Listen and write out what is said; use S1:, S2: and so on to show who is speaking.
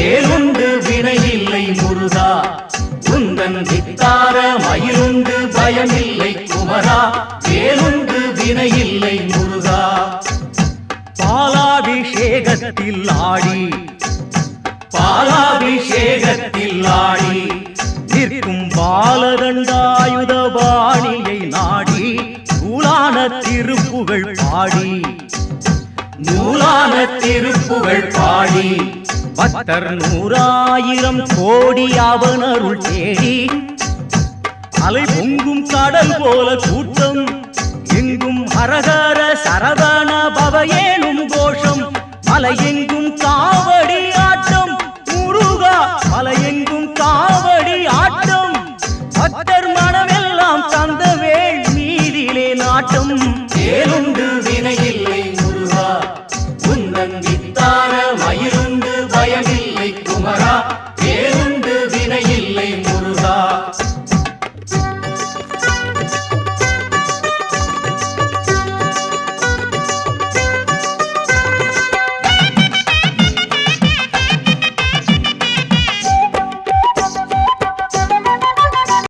S1: வேலுண்டு வினையில்லை முருகா உந்தன் வித்தார மயிலுண்டு பயமில்லை குமரா வேலுண்டு வினையில்லை முருகா
S2: பாலாபிஷேகத்தில் ஆடி
S1: பாலாபிஷேகத்தில் ஆடி
S2: நிற்கும் பாலதண்டாயுத பாணியை நாடி நூலான திருப்புகழ் பாடி
S1: நூலான திருப்புகழ் பாடி
S2: பக்தர் 100,000 கோடி அவனருள் தேடி அலை பொங்கும் கடல் போல கூட்டம் எங்கும் ஹரஹர சரவண பவ ஏனும் கோஷம் மலை எங்கும் காவல்